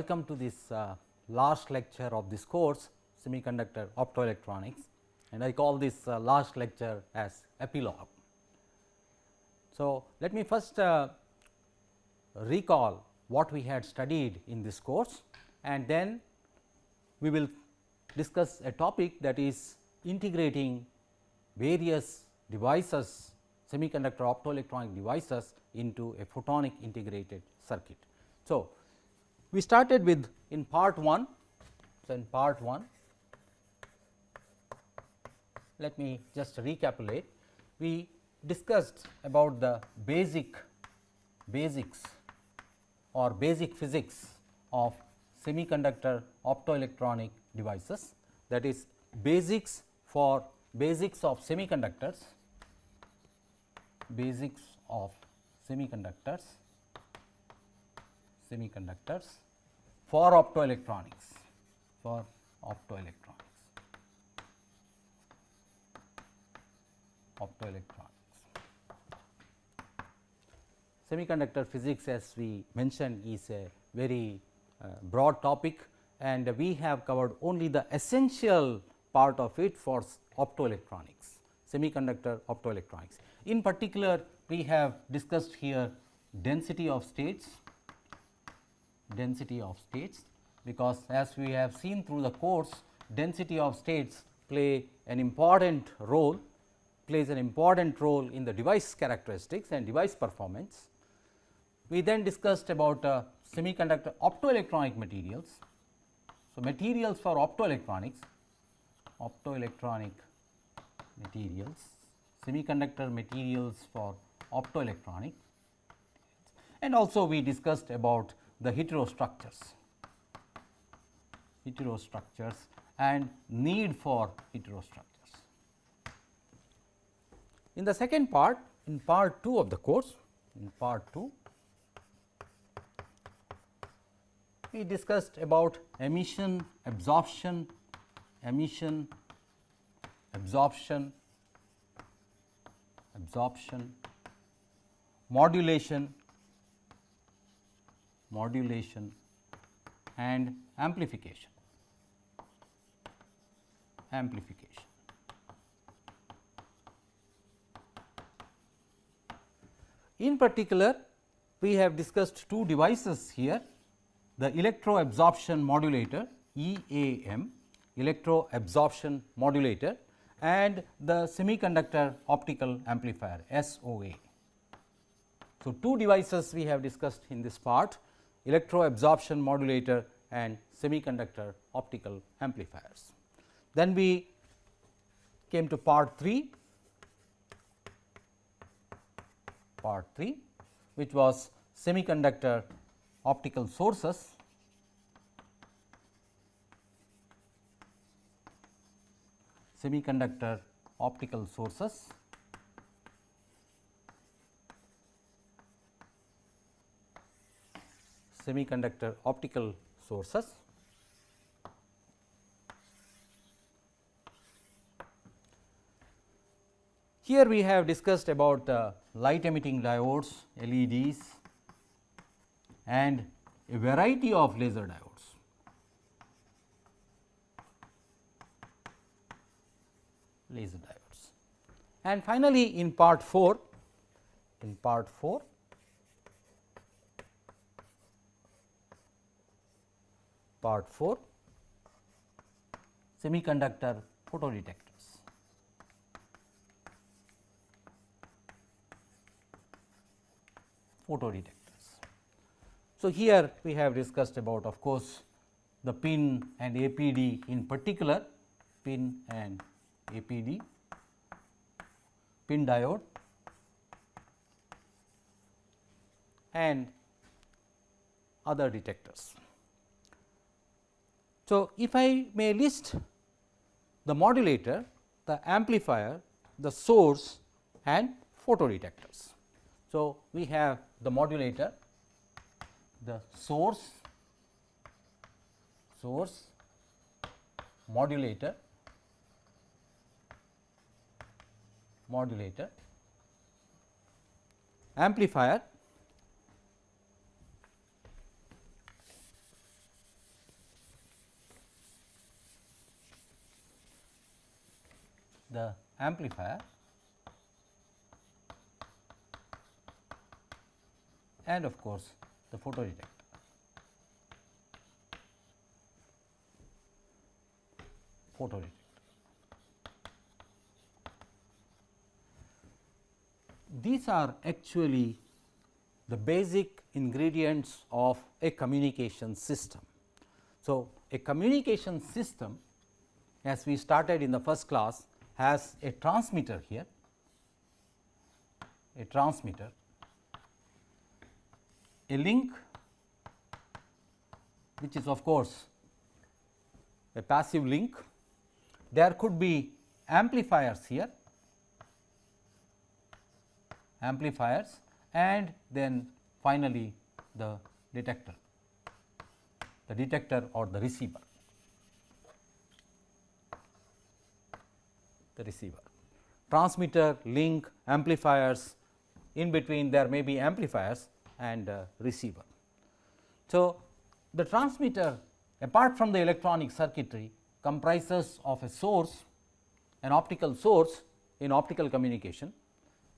welcome to this last lecture of this course, Semiconductor Optoelectronics, and I call this last lecture as epilogue. So, let me first recall what we had studied in this course, and then we will discuss a topic that is integrating various devices, semiconductor optoelectronic devices into a photonic integrated circuit. So, we started with in part 1. So, in part 1, let me just recapitulate. We discussed about the basics or basic physics of semiconductor optoelectronic devices, that is basics for basics of semiconductors, for optoelectronics, Semiconductor physics, as we mentioned, is a very broad topic, and we have covered only the essential part of it for optoelectronics, semiconductor optoelectronics. In particular, we have discussed here density of states, because as we have seen through the course, density of states plays an important role in the device characteristics and device performance. We then discussed about semiconductor optoelectronic materials. So, materials for optoelectronics, semiconductor materials for optoelectronic, and also we discussed about the heterostructures and need for heterostructures. In the second part, in part 2 of the course, we discussed about emission, absorption, modulation and amplification. In particular, we have discussed two devices here, the electro-absorption modulator EAM, electro-absorption modulator, and the semiconductor optical amplifier SOA. So, two devices we have discussed in this part, electro-absorption modulator and semiconductor optical amplifiers. Then we came to part 3, which was semiconductor optical sources, semiconductor optical sources, Here we have discussed about light emitting diodes, LEDs, and a variety of laser diodes. And finally, in part 4, semiconductor photodetectors. So, here we have discussed about, of course, the PIN and APD, in particular PIN and APD, PIN diode and other detectors. So, if I may list the modulator, the amplifier, the source and photodetectors. So, we have the modulator, the source, modulator, amplifier, the amplifier and of course, the photodetector. These are actually the basic ingredients of a communication system. So, a communication system, as we started in the first class, has a transmitter here, a transmitter, a link which is of course a passive link. There could be amplifiers here, amplifiers, and then finally the detector or the receiver. Transmitter, link, amplifiers, in between there may be amplifiers and receiver. So, the transmitter, apart from the electronic circuitry, comprises of a source, an optical source in optical communication,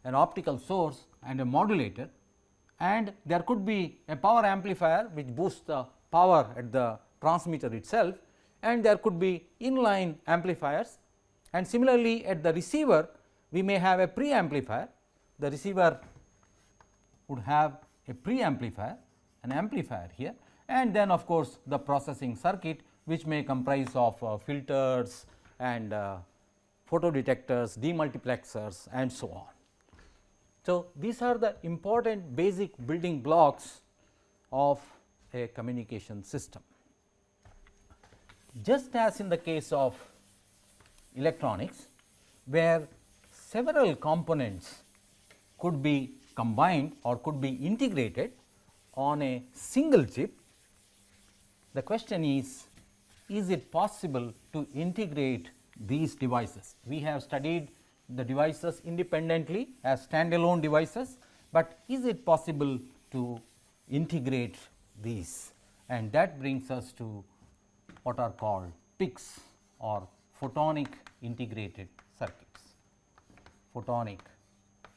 an optical source and a modulator, and there could be a power amplifier which boosts the power at the transmitter itself, and there could be inline amplifiers, and similarly at the receiver we may have a pre-amplifier. The receiver would have a pre-amplifier, an amplifier here, and then of course, the processing circuit which may comprise of filters and photodetectors, demultiplexers and so on. So, these are the important basic building blocks of a communication system. Just as in the case of electronics, where several components could be combined or could be integrated on a single chip, the question is it possible to integrate these devices? We have studied the devices independently as standalone devices, but is it possible to integrate these? And that brings us to what are called PICs or photonic integrated circuits, photonic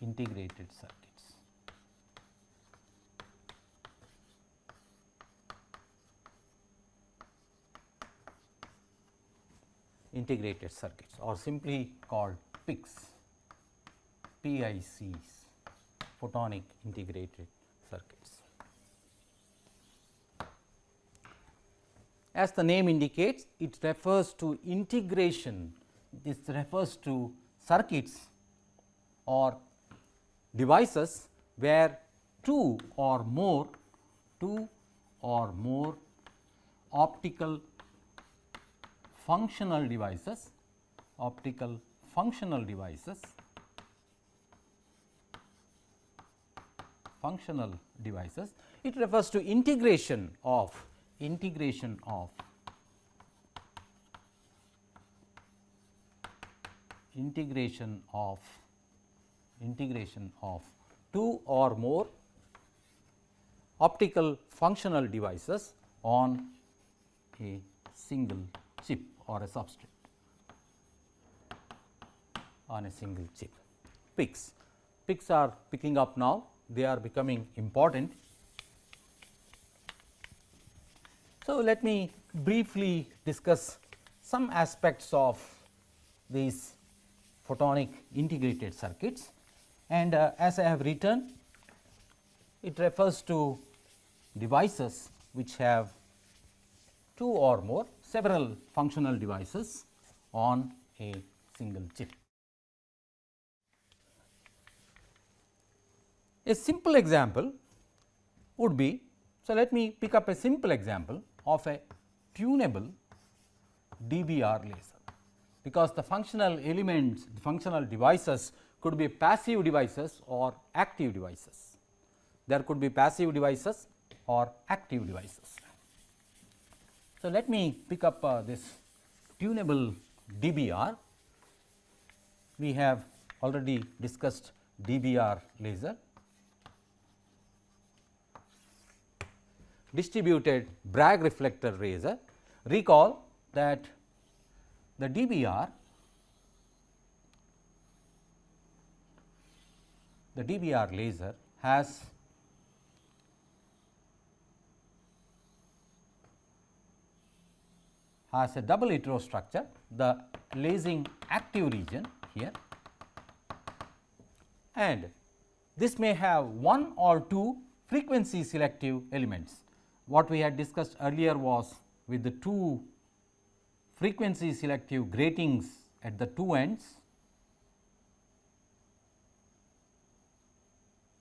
integrated circuits. Integrated circuits or simply called PICs, PICs, photonic integrated circuits. As the name indicates, it refers to integration, this refers to circuits or devices where two or more optical functional devices, it refers to integration of two or more optical functional devices on a single chip or a substrate, on a single chip. PICs are picking up now, they are becoming important. So, let me briefly discuss some aspects of these photonic integrated circuits, and as I have written, it refers to devices which have two or more, several functional devices on a single chip. A simple example would be, so let me pick up a simple example of a tunable DBR laser, because the functional elements, the functional devices could be passive devices or active devices. There could be passive devices or active devices. So, let me pick up this tunable DBR. We have already discussed DBR laser, distributed Bragg reflector laser. Recall that the DBR the DBR laser has a double heterostructure, the lasing active region here, and this may have one or two frequency selective elements. What we had discussed earlier was with the two frequency selective gratings at the two ends.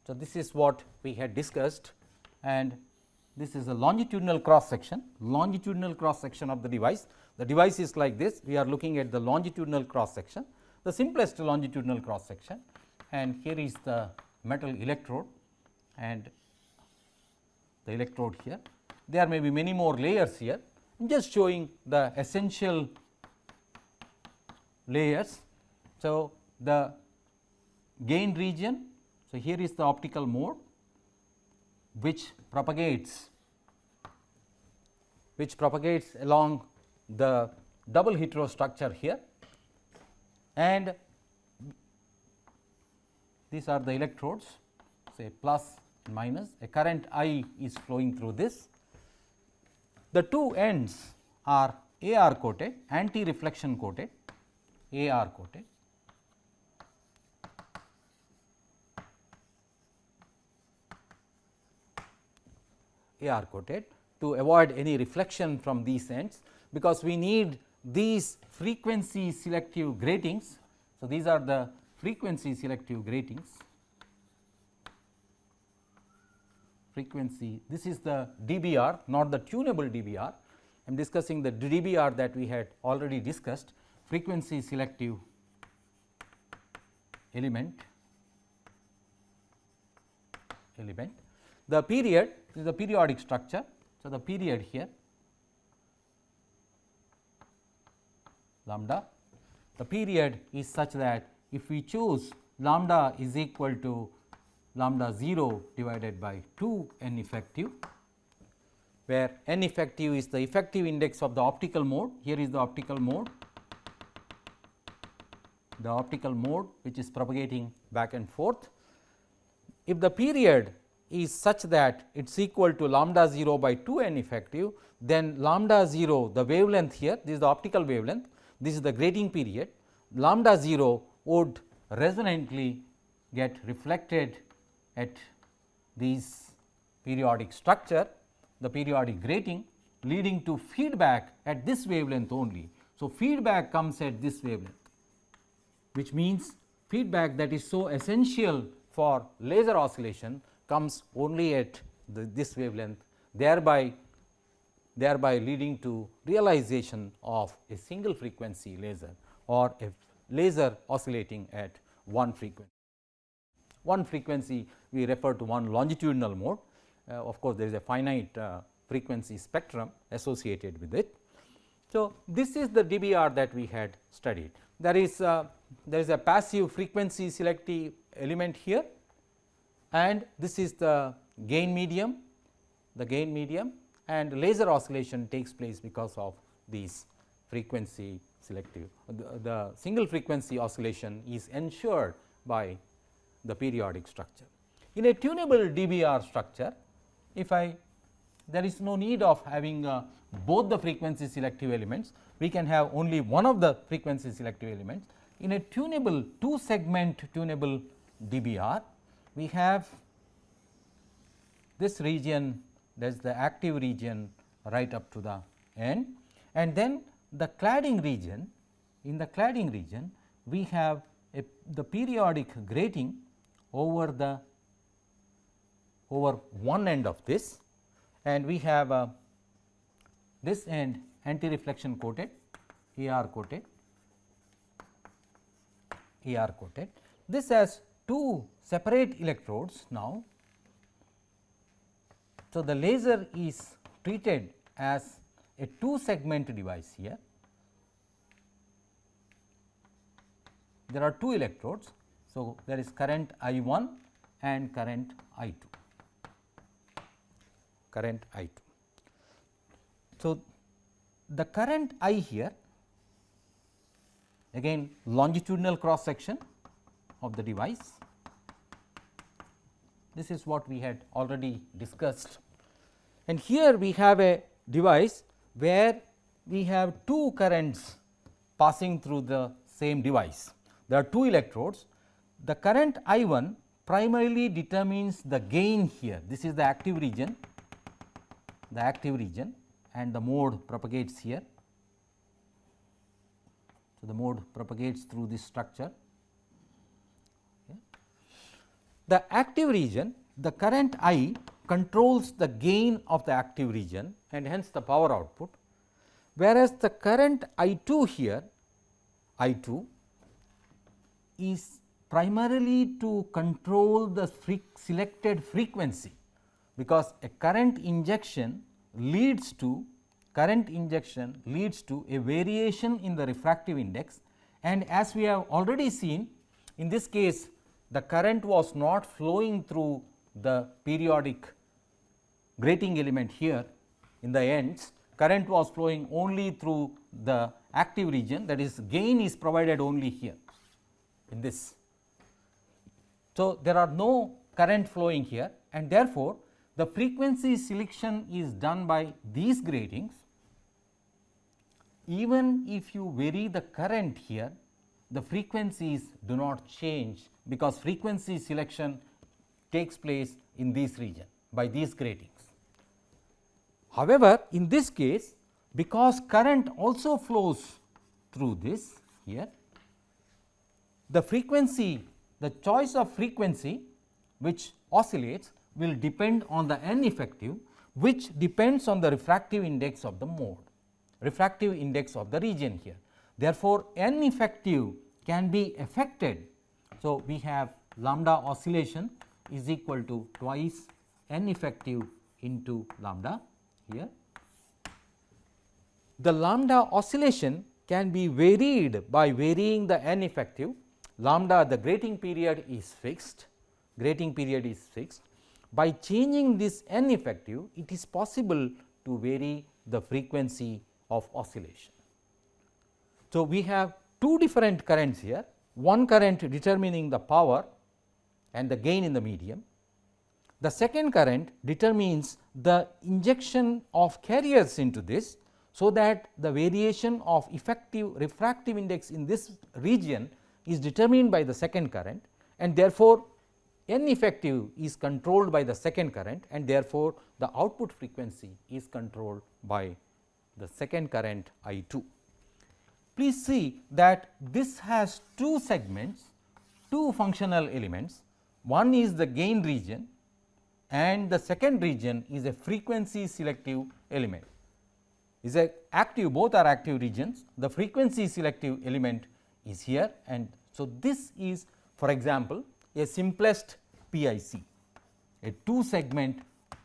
So, this is what we had discussed, and this is a longitudinal cross section of the device. The device is like this, we are looking at the longitudinal cross section, the simplest longitudinal cross section, and here is the metal electrode and the electrode here. There may be many more layers here, I am just showing the essential layers. So, the gain region, so here is the optical mode which propagates along the double heterostructure here, and these are the electrodes, say plus and minus, a current I is flowing through this. The two ends are AR coated, anti reflection coated, AR coated, AR coated to avoid any reflection from these ends, because we need these frequency selective gratings. So, these are the frequency selective gratings, frequency, this is the DBR, not the tunable DBR. I am discussing the DBR that we had already discussed, frequency selective element. The period is the periodic structure. So, the period here lambda, the period is such that if we choose lambda is equal to lambda 0 divided by 2 n effective, where n effective is the effective index of the optical mode. Here is the optical mode which is propagating back and forth. If the period is such that it is equal to lambda 0 by 2 n effective, then lambda 0, the wavelength here, this is the optical wavelength, this is the grating period, lambda 0 would resonantly get reflected at these periodic structure, the periodic grating, leading to feedback at this wavelength only. So, feedback comes at this wavelength, which means feedback that is so essential for laser oscillation comes only at this wavelength, thereby leading to realization of a single frequency laser or a laser oscillating at one frequency. One frequency we refer to one longitudinal mode. Of course, there is a finite frequency spectrum associated with it. So, this is the DBR that we had studied. There is a passive frequency selective element here, and this is the gain medium, and laser oscillation takes place because of these frequency selective. The single frequency oscillation is ensured by the periodic structure. In a tunable DBR structure, there is no need of having both the frequency selective elements, we can have only one of the frequency selective elements. In a tunable 2 segment tunable DBR, we have this region, that is the active region right up to the end, and then the cladding region. In the cladding region, we have the periodic grating over one end of this, and we have this end anti reflection coated, AR coated. This has two separate electrodes now. So, the laser is treated as a 2 segment device here. There are 2 electrodes. So, there is current I 1 and current I 2. So, the current I here, again longitudinal cross section of the device, This is what we had already discussed, and here we have a device where we have two currents passing through the same device. There are two electrodes. The current I 1 primarily determines the gain here. This is the active region, and the mode propagates here. So, the mode propagates through this structure. Okay. The active region, the current I controls the gain of the active region and hence the power output, whereas the current I 2 here, I 2 is primarily to control the selected frequency, because a current injection leads to a variation in the refractive index, and as we have already seen, in this case the current was not flowing through the periodic grating element here in the ends, current was flowing only through the active region, that is gain is provided only here in this. So, there are no current flowing here, and therefore, the frequency selection is done by these gratings. Even if you vary the current here, the frequencies do not change, because frequency selection takes place in this region by these gratings. However, in this case, because current also flows through this here, the frequency, the choice of frequency which oscillates will depend on the N effective, which depends on the refractive index of the mode, refractive index of the region here. Therefore, N effective can be affected. So, we have lambda oscillation is equal to twice N effective into lambda here. The lambda oscillation can be varied by varying the N effective. Lambda, the grating period is fixed, By changing this N effective, it is possible to vary the frequency of oscillation. So, we have two different currents here, one current determining the power and the gain in the medium. The second current determines the injection of carriers into this, so that the variation of effective refractive index in this region is determined by the second current, and therefore, N effective is controlled by the second current, and therefore, the output frequency is controlled by the second current I 2. Please see that this has two segments, two functional elements. One is the gain region and the second region is a frequency selective element. Is a active, both are active regions. The frequency selective element is here, and so this is, for example, a simplest PIC, a two segment,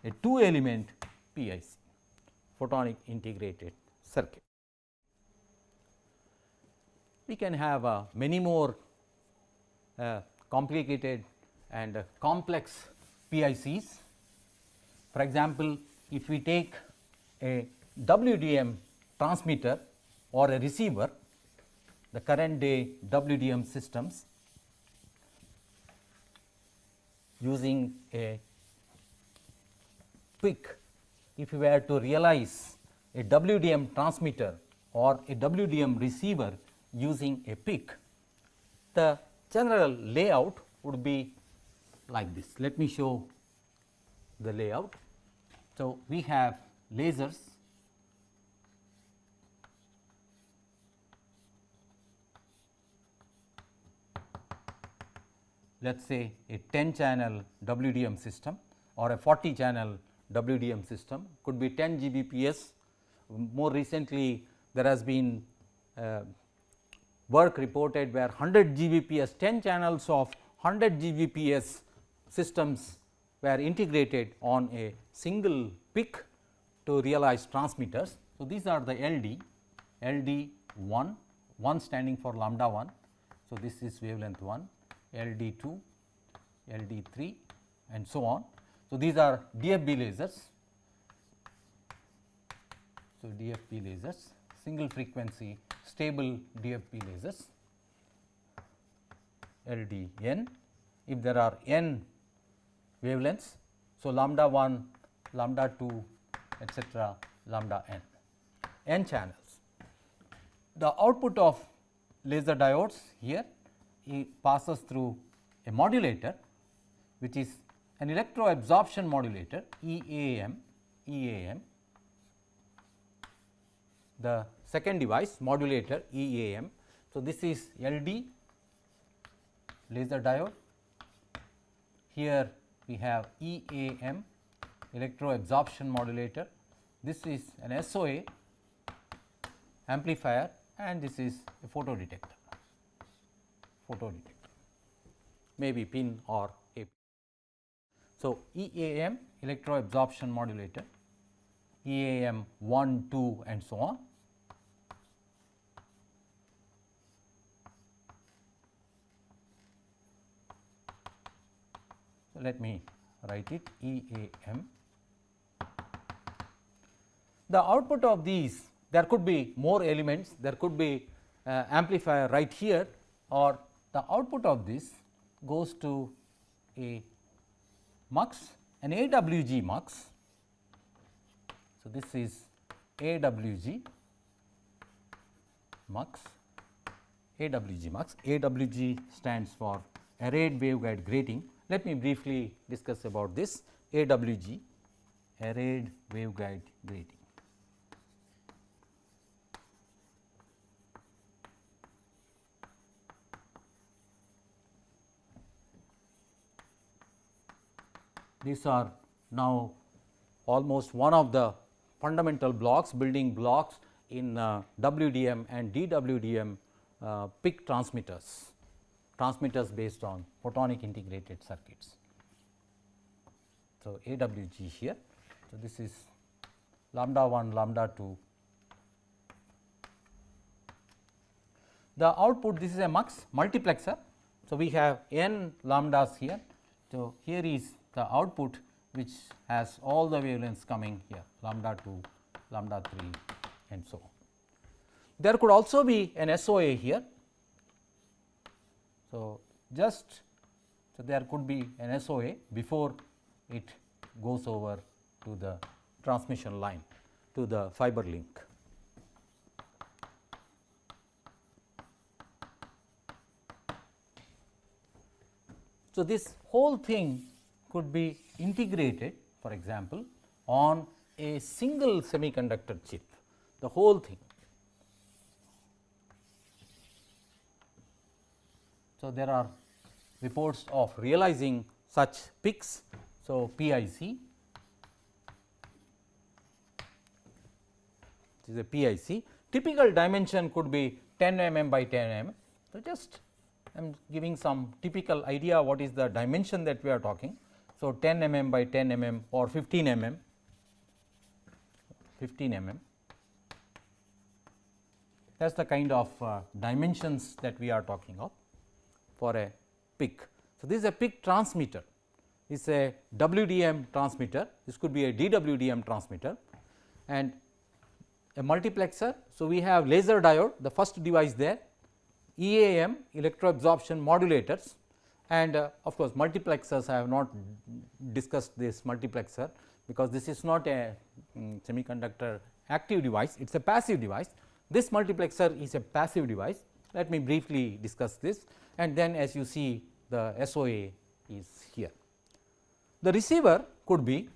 a two element PIC, photonic integrated circuit. We can have many more complicated and complex PICs. For example, if we take a WDM transmitter or a receiver, the current day WDM systems using a PIC, if we were to realize a WDM transmitter or a WDM receiver using a PIC, the general layout would be like this. Let me show the layout. So, we have lasers, let us say a 10 channel WDM system or a 40 channel WDM system, could be 10 Gbps. More recently, there has been work reported where 100 Gbps, 10 channels of 100 Gbps systems were integrated on a single PIC to realize transmitters. So, these are the LD 1, 1 standing for lambda 1. So, this is wavelength 1, LD 2, LD 3 and so on. So, these are DFB lasers. So, DFB lasers, single frequency stable DFB lasers, LDN. If there are n wavelengths. So, lambda 1, lambda 2, etc., lambda n channels. The output of laser diodes here passes through a modulator, which is an electro absorption modulator EAM. The second device modulator EAM. So, this is LD laser diode. Here we have EAM electro absorption modulator. This is an SOA amplifier, and this is a photodetector, maybe pin or a. So, EAM electro absorption modulator, EAM 1, 2 and so on. So, let me write it EAM. The output of these, there could be more elements, there could be amplifier right here, or the output of this goes to a mux, an AWG mux. So, this is AWG mux, AWG stands for arrayed waveguide grating. Let me briefly discuss about this AWG, arrayed waveguide grating. These are now almost one of the fundamental blocks, building blocks in WDM and DWDM PIC transmitters based on photonic integrated circuits. So, AWG here. So, this is lambda 1, lambda 2. The output, this is a mux multiplexer. So, we have n lambdas here. So, here is the output which has all the wavelengths coming here, lambda 2, lambda 3 and so on. There could also be an SOA here. So, there could be an SOA before it goes over to the transmission line, to the fiber link. So, this whole thing could be integrated, for example, on a single semiconductor chip, the whole thing. So, there are reports of realizing such PICs. So, PIC, this is a PIC. Typical dimension could be 10 mm by 10 mm. So, just I am giving some typical idea what is the dimension that we are talking. So, 10 mm by 10 mm or 15 mm, that is the kind of dimensions that we are talking of for a PIC. So, this is a PIC transmitter, this is a WDM transmitter, this could be a DWDM transmitter and a multiplexer. So, we have laser diode, the first device there, EAM electro absorption modulators, and of course, multiplexers. I have not discussed this multiplexer because this is not a semiconductor active device, it is a passive device. This multiplexer is a passive device. Let me briefly discuss this, and then as you see the SOA is here. The receiver could be,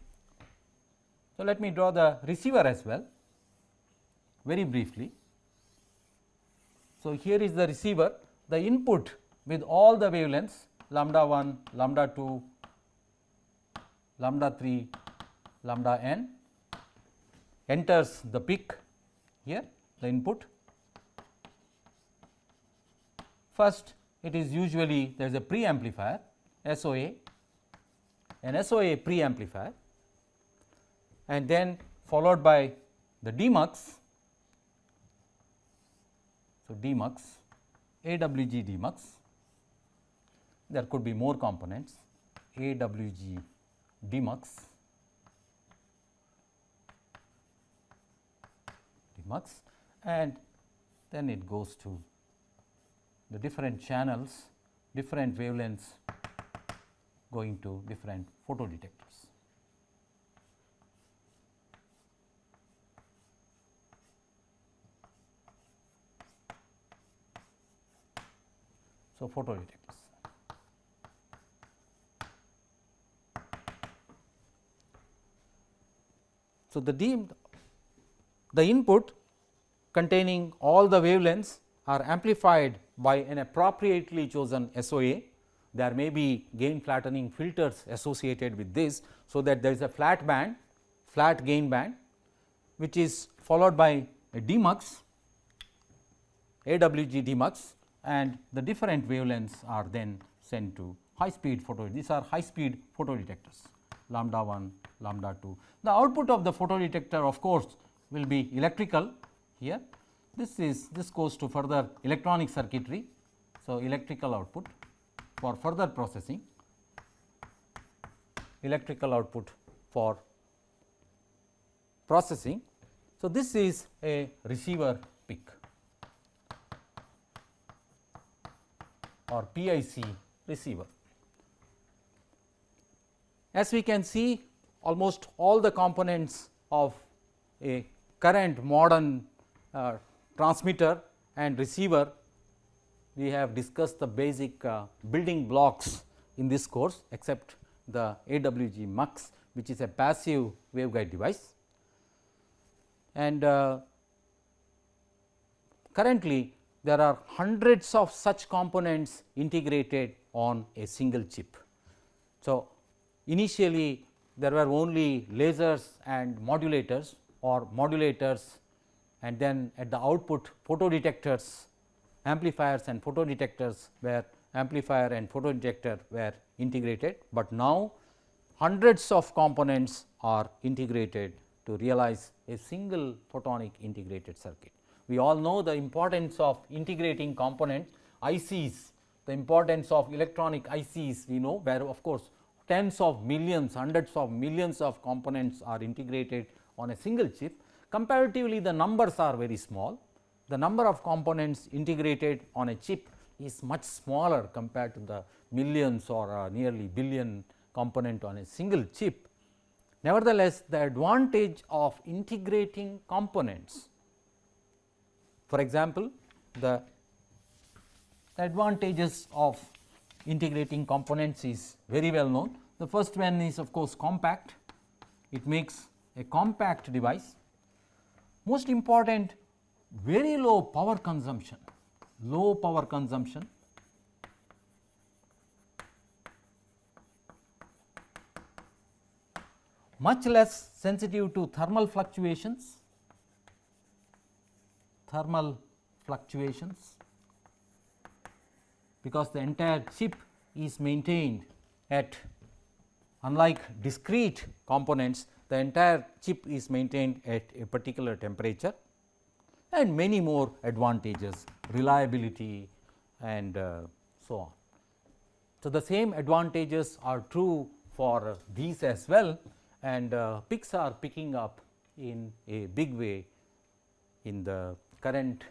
so let me draw the receiver as well very briefly. So, here is the receiver, the input with all the wavelengths lambda 1, lambda 2, lambda 3, lambda n enters the PIC here, the input. First, it is usually there is a pre-amplifier SOA, an SOA pre-amplifier, and then followed by the demux. So, demux, AWG demux, there could be more components, AWG demux, and then it goes to the different channels, different wavelengths going to different photodetectors. So, photodetectors. So, the input containing all the wavelengths are amplified by an appropriately chosen SOA. There may be gain flattening filters associated with this. So, that there is a flat band, flat gain band, which is followed by a demux, AWG demux, and the different wavelengths are then sent to high speed photo. These are high speed photodetectors, lambda 1, lambda 2. The output of the photodetector of course will be electrical here. This goes to further electronic circuitry. So, electrical output for further processing, electrical output for processing. So, this is a receiver PIC or PIC receiver. As we can see, almost all the components of a current modern transmitter and receiver, we have discussed the basic building blocks in this course, except the AWG MUX, which is a passive waveguide device. And currently there are hundreds of such components integrated on a single chip. So, initially there were only lasers and modulators, or modulators, and then at the output photodetectors, amplifiers and photodetectors, where amplifier and photodetector were integrated, but now hundreds of components are integrated to realize a single photonic integrated circuit. We all know the importance of integrating components, ICs, the importance of electronic ICs, we know, where of course tens of millions, hundreds of millions of components are integrated on a single chip. Comparatively, the numbers are very small. The number of components integrated on a chip is much smaller compared to the millions or nearly billion component on a single chip. Nevertheless, the advantage of integrating components, for example, the advantages of integrating components is very well known. The first one is of course compact. It makes a compact device. Most important, very low power consumption, much less sensitive to thermal fluctuations, because the entire chip is maintained at, unlike discrete components, the entire chip is maintained at a particular temperature, and many more advantages, reliability and so on. So, the same advantages are true for these as well, and PICs are picking up in a big way in the current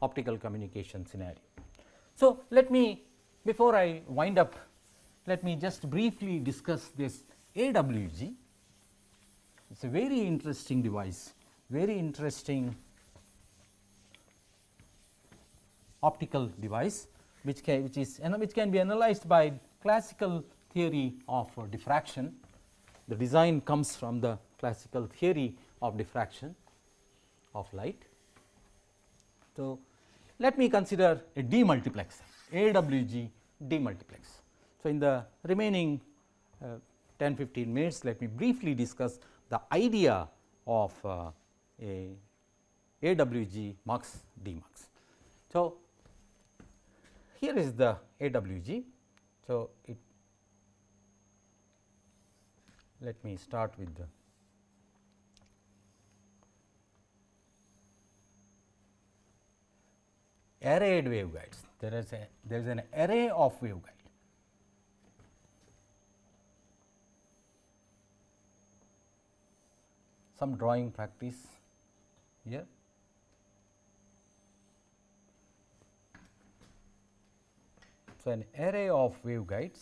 optical communication scenario. So, let me, before I wind up, let me just briefly discuss this AWG. It is a very interesting device, very interesting optical device, which can be analyzed by classical theory of diffraction. The design comes from the classical theory of diffraction of light. So, let me consider a demultiplexer, AWG demultiplexer. So, in the remaining 10-15 minutes, let me briefly discuss the idea of a AWG MUX demux. So, here is the AWG. So, let me start with the arrayed waveguides. There is an array of waveguide. Some drawing practice here. So, an array of waveguides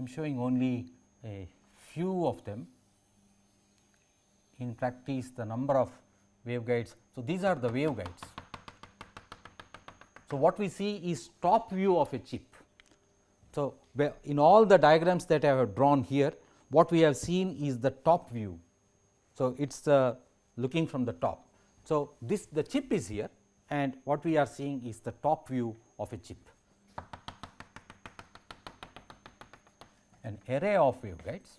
am showing only a few of them. In practice, the number of waveguides. So, these are the waveguides. So, what we see is top view of a chip. So, in all the diagrams that I have drawn here, what we have seen is the top view. So, it is looking from the top. So, this the chip is here, and what we are seeing is the top view of a chip. An array of waveguides.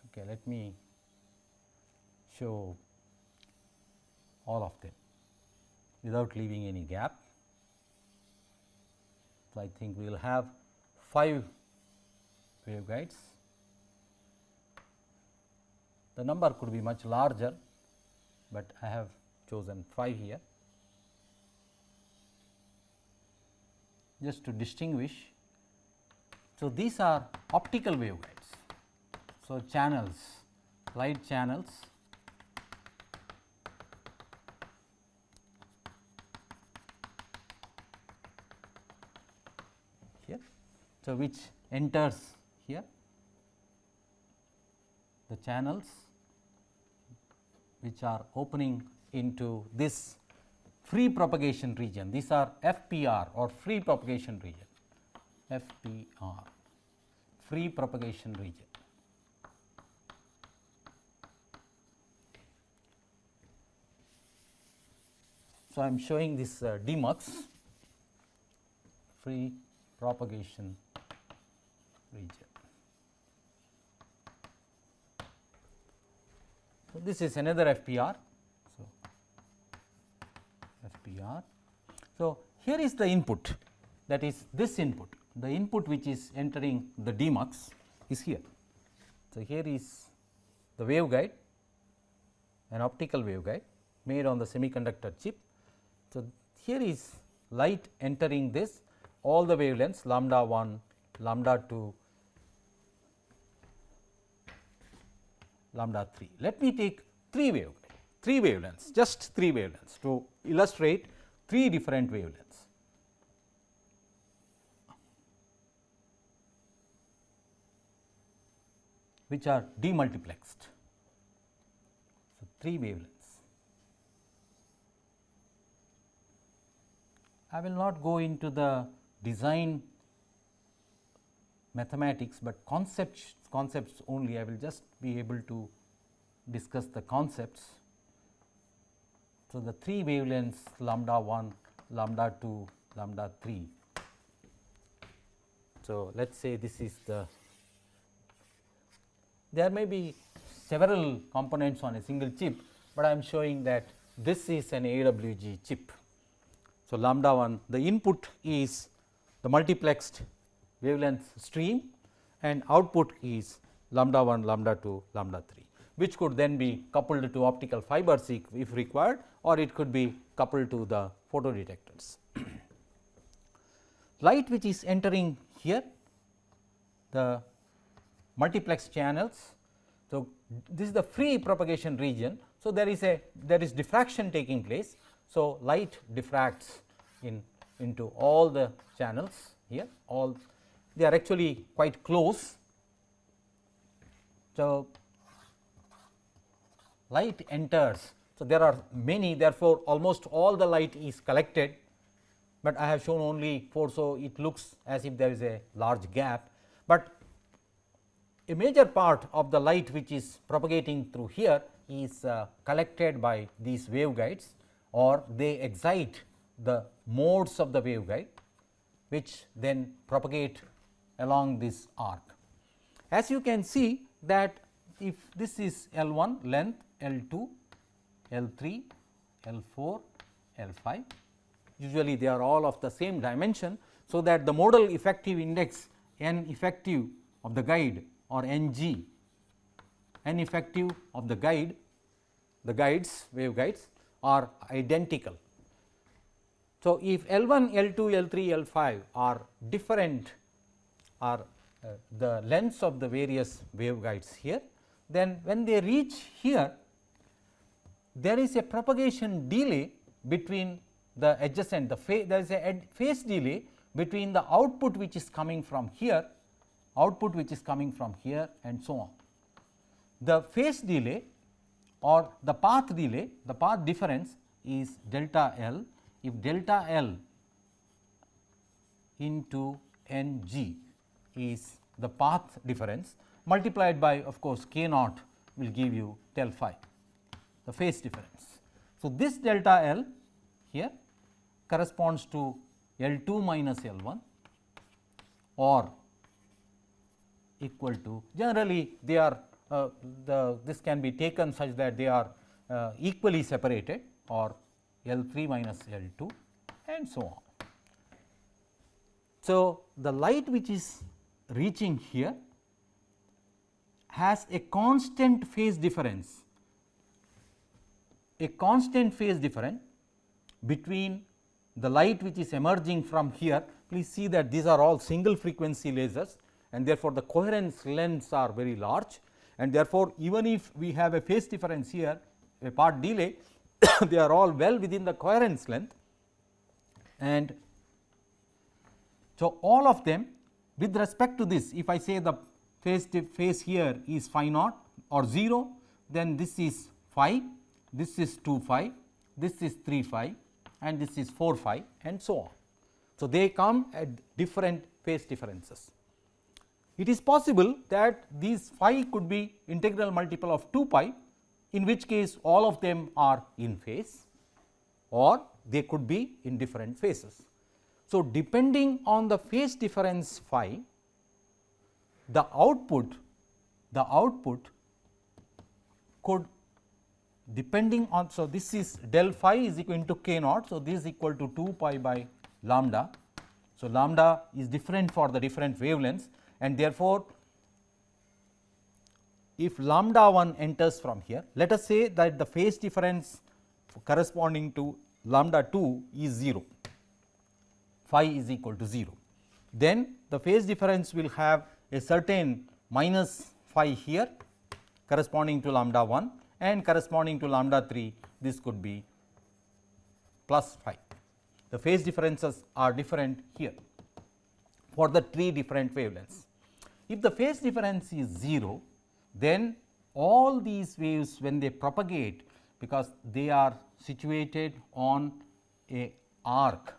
Okay, let me show all of them without leaving any gap. So, I think we will have 5 waveguides. The number could be much larger, but I have chosen 5 here just to distinguish. So, these are optical waveguides. So, channels, light channels, here. So, which enters here, the channels which are opening into this free propagation region. These are FPR or free propagation region, FPR, free propagation region. So, I am showing this DMUX, free propagation region. So, this is another FPR. So, FPR. So, here is the input, that is this input, the input which is entering the DMUX is here. So, here is the waveguide, an optical waveguide made on the semiconductor chip. So, here is light entering this, all the wavelengths lambda 1, lambda 2, lambda 3. Let me take 3 wavelengths, just 3 wavelengths to illustrate 3 different wavelengths. Which are demultiplexed. So, 3 wavelengths. I will not go into the design mathematics, but concepts only. I will just be able to discuss the concepts. So, the 3 wavelengths lambda 1, lambda 2, lambda 3. So, let us say this is the, there may be several components on a single chip, but I am showing that this is an AWG chip. So, lambda 1, the input is the multiplexed wavelength stream and output is lambda 1, lambda 2, lambda 3, which could then be coupled to optical fibers if required, or it could be coupled to the photodetectors. Light which is entering here, the multiplex channels. So, this is the free propagation region. So, there is diffraction taking place. So, light diffracts into all the channels here, all they are actually quite close. So, light enters. So, there are many, therefore, almost all the light is collected, but I have shown only 4. So, it looks as if there is a large gap, but a major part of the light which is propagating through here is collected by these waveguides, or they excite the modes of the waveguide, which then propagate along this arc. As you can see that if this is L1 length, L2, L3, L4, L5, usually they are all of the same dimension. So, that the modal effective index N effective of the guide or Ng, N effective of the guide, the guides, waveguides are identical. So, if L1, L2, L3, L5 are different, are the lengths of the various waveguides here, then when they reach here, there is a propagation delay between the adjacent, there is a phase delay between the output which is coming from here output which is coming from here and so on. The phase delay or the path delay, the path difference is delta L, if delta L into N g is the path difference multiplied by of course k naught will give you del phi, the phase difference. So, this delta L here corresponds to L 2 minus L 1 or equal to, generally they are this can be taken such that they are equally separated, or L 3 minus L 2 and so on. So, the light which is reaching here has a constant phase difference, between the light which is emerging from here. Please see that these are all single frequency lasers, and therefore, the coherence lengths are very large, and therefore, even if we have a phase difference here, a path delay, they are all well within the coherence length. And so, all of them with respect to this, if I say the phase here is phi naught or 0, then this is phi, this is 2 phi, this is 3 phi and this is 4 phi and so on. So, they come at different phase differences. It is possible that these phi could be integral multiple of 2 pi, in which case all of them are in phase, or they could be in different phases. So, depending on the phase difference phi, the output could, depending on, so this is del phi is equal to k naught. So, this is equal to 2 pi by lambda. So, lambda is different for the different wavelengths, and therefore, if lambda 1 enters from here, let us say that the phase difference corresponding to lambda 2 is 0, phi is equal to 0, then the phase difference will have a certain minus phi here corresponding to lambda 1, and corresponding to lambda 3 this could be plus phi. The phase differences are different here for the 3 different wavelengths. If the phase difference is 0, then all these waves, when they propagate, because they are situated on a arc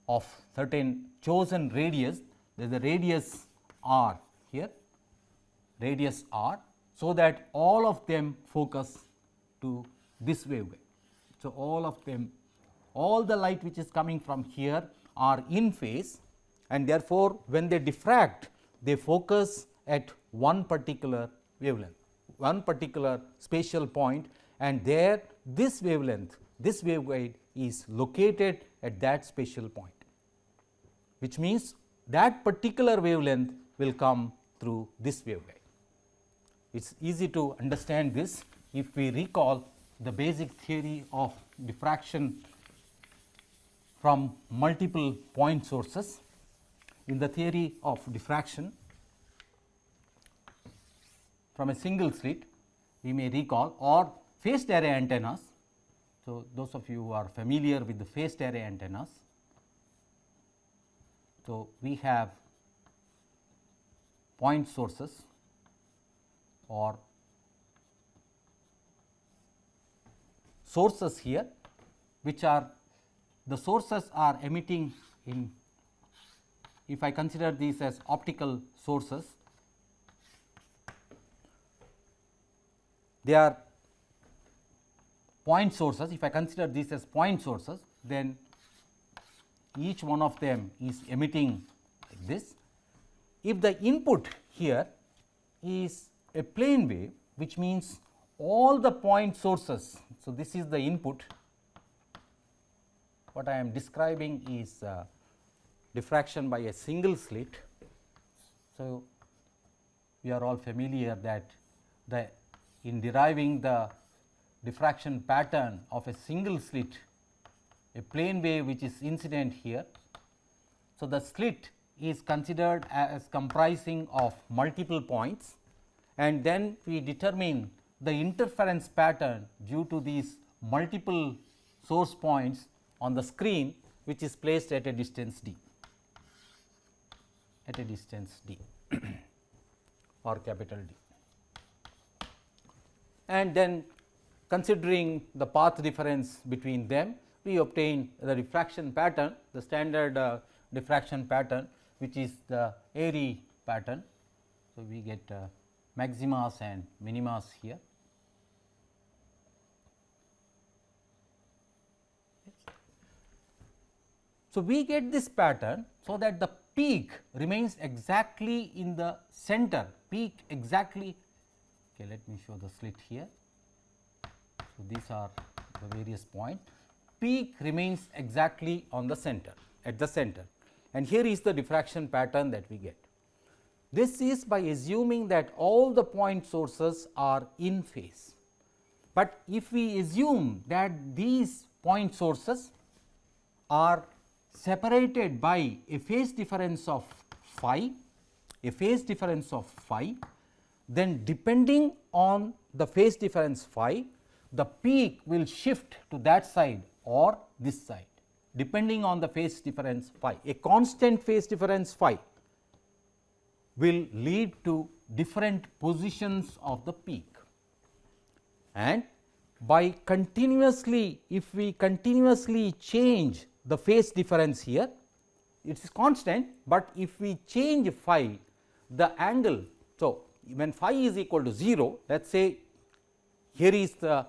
of certain chosen radius, there is a radius r here, radius r, so that all of them focus to this wavelength. So, all of them, all the light which is coming from here are in phase, and therefore, when they diffract, they focus at one particular wavelength, one particular spatial point, and there this wavelength, this waveguide is located at that spatial point, which means that particular wavelength will come through this waveguide. It is easy to understand this if we recall the basic theory of diffraction from multiple point sources. In the theory of diffraction from a single slit, we may recall, or phased array antennas. So, those of you who are familiar with the phased array antennas, so we have point sources or sources here, which are, the sources are emitting in, if I consider these as optical sources, they are point sources. If I consider these as point sources, then each one of them is emitting like this. If the input here is a plane wave, which means all the point sources, so this is the input, what I am describing is diffraction by a single slit. So, we are all familiar that in deriving the diffraction pattern of a single slit, a plane wave which is incident here. So, the slit is considered as comprising of multiple points, and then we determine the interference pattern due to these multiple source points on the screen, which is placed at a distance d. at a distance d or capital D. And then considering the path difference between them, we obtain the diffraction pattern, the standard diffraction pattern, which is the Airy pattern. So, we get maximas and minimas here. So, we get this pattern so that the peak remains exactly in the center, peak exactly. Okay, let me show the slit here. So, these are the various points. Peak remains exactly on the center, at the center, and here is the diffraction pattern that we get. This is by assuming that all the point sources are in phase, but if we assume that these point sources are separated by a phase difference of phi, then depending on the phase difference phi, the peak will shift to that side or this side, depending on the phase difference phi. A constant phase difference phi will lead to different positions of the peak, and by continuously, if we continuously change the phase difference here, it is constant, but if we change phi, the angle. So, when phi is equal to 0, let us say here is the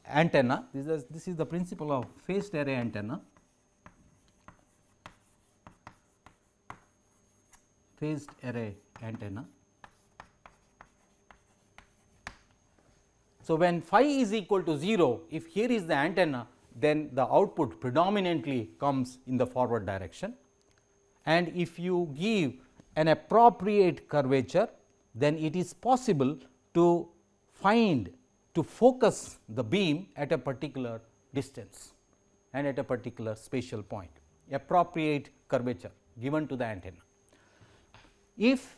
antenna, this is the principle of phased array antenna. Phased array antenna. So, when phi is equal to 0, if here is the antenna, then the output predominantly comes in the forward direction, and if you give an appropriate curvature, then it is possible to focus the beam at a particular distance and at a particular spatial point, appropriate curvature given to the antenna. If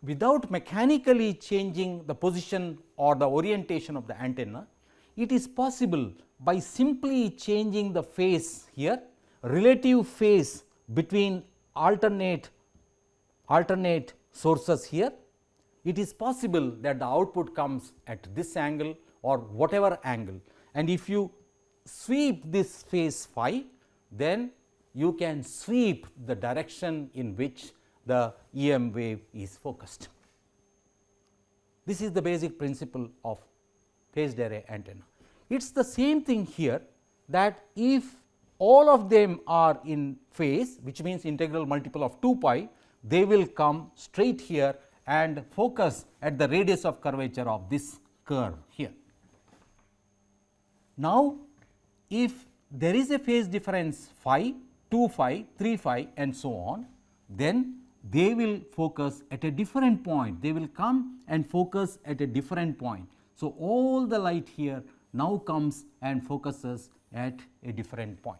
without mechanically changing the position or the orientation of the antenna, it is possible by simply changing the phase here, relative phase between alternate sources here, it is possible that the output comes at this angle or whatever angle, and if you sweep this phase phi, then you can sweep the direction in which the EM wave is focused. This is the basic principle of phased array antenna. It is the same thing here, that if all of them are in phase, which means integral multiple of 2 pi, they will come straight here and focus at the radius of curvature of this curve here. Now, if there is a phase difference phi, 2 phi, 3 phi and so on, then they will focus at a different point, they will come and focus at a different point. So, all the light here now comes and focuses at a different point.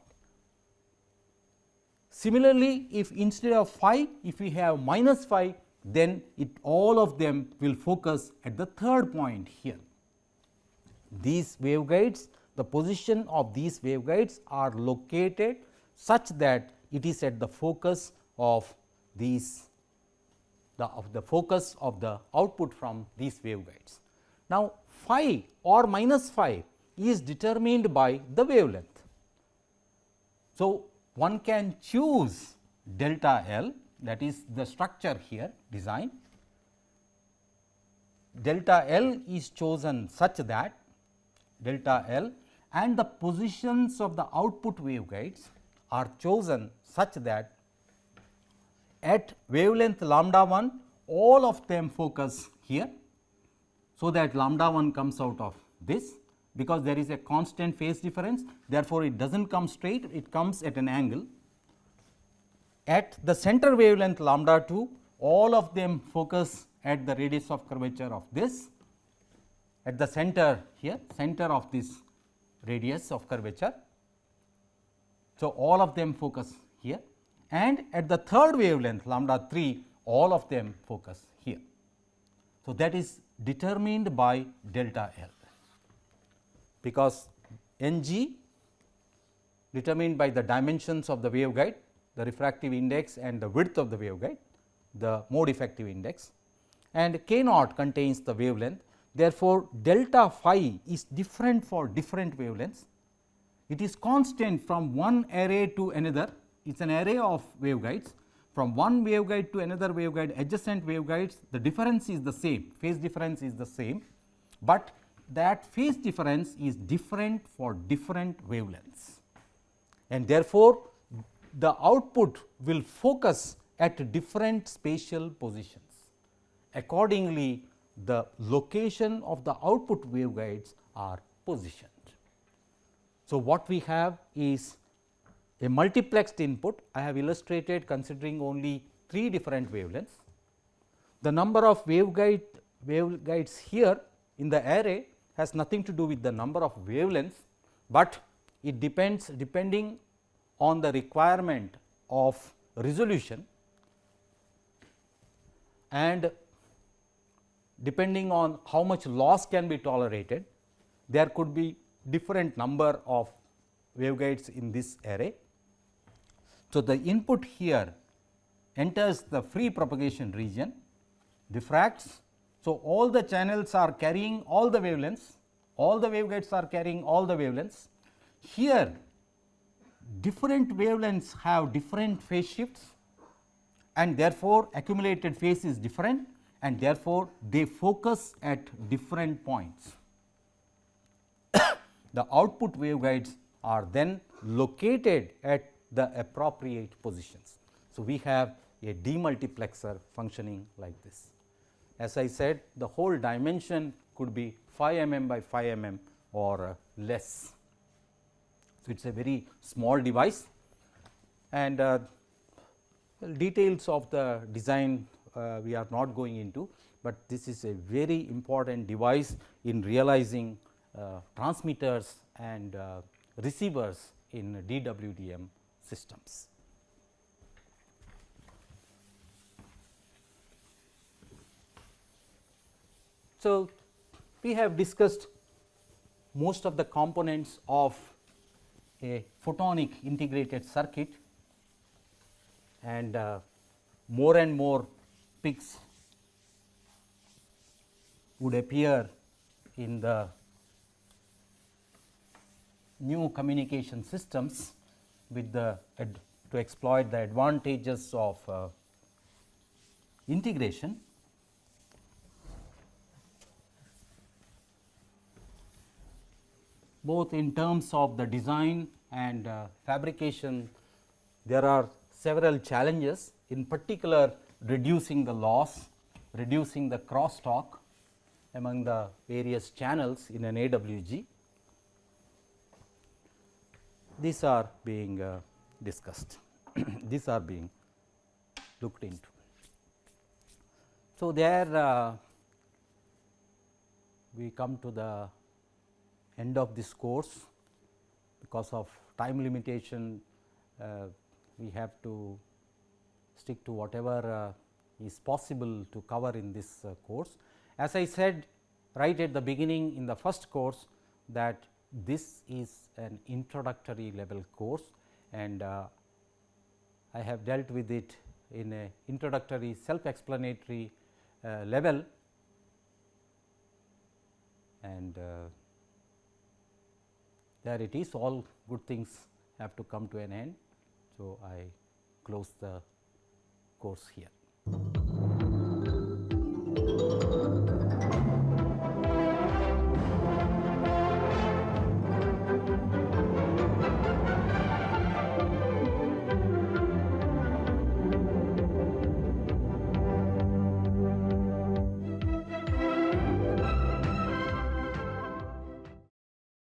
Similarly, if instead of phi, if we have minus phi, then all of them will focus at the third point here. These waveguides, the position of these waveguides are located such that it is at the focus of these, the focus of the output from these waveguides. Now, phi or minus phi is determined by the wavelength. So, one can choose delta L, that is the structure here design. Delta L is chosen such that delta L and the positions of the output waveguides are chosen such that at wavelength lambda 1 all of them focus here. So, that lambda 1 comes out of this, because there is a constant phase difference, therefore, it does not come straight, it comes at an angle. At the center wavelength lambda 2, all of them focus at the radius of curvature of this, at the center here, center of this radius of curvature. So, all of them focus here, and at the third wavelength lambda 3, all of them focus here. So, that is determined by delta L, because Ng determined by the dimensions of the waveguide, the refractive index and the width of the waveguide, the mode effective index, and k naught contains the wavelength. Therefore, delta phi is different for different wavelengths. It is constant from one array to another. It is an array of waveguides. From one waveguide to another waveguide, adjacent waveguides, the difference is the same, phase difference is the same, but that phase difference is different for different wavelengths. And therefore, the output will focus at different spatial positions. Accordingly, the location of the output waveguides are positioned. So, what we have is a multiplexed input. I have illustrated considering only 3 different wavelengths. The number of waveguides here in the array has nothing to do with the number of wavelengths, but it depends depending on the requirement of resolution and depending on how much loss can be tolerated, there could be different number of waveguides in this array. So, the input here enters the free propagation region, diffracts. So, all the channels are carrying all the wavelengths, all the waveguides are carrying all the wavelengths. Here different wavelengths have different phase shifts and therefore, accumulated phase is different and therefore, they focus at different points. The output waveguides are then located at the appropriate positions. So, we have a demultiplexer functioning like this. As I said, the whole dimension could be 5 mm by 5 mm or less. So, it is a very small device and details of the design we are not going into, but this is a very important device in realizing transmitters and receivers in DWDM systems. So, we have discussed most of the components of a photonic integrated circuit and more peaks would appear in the new communication systems with the to exploit the advantages of integration. Both in terms of the design and fabrication, there are several challenges, in particular reducing the loss, reducing the crosstalk among the various channels in an AWG. These are being discussed, these are being looked into. So, there we come to the end of this course. Because of time limitation, we have to stick to whatever is possible to cover in this course. As I said right at the beginning in the first course, that this is an introductory level course and I have dealt with it in a introductory self explanatory level, and there it is, all good things have to come to an end. So, I close the course here.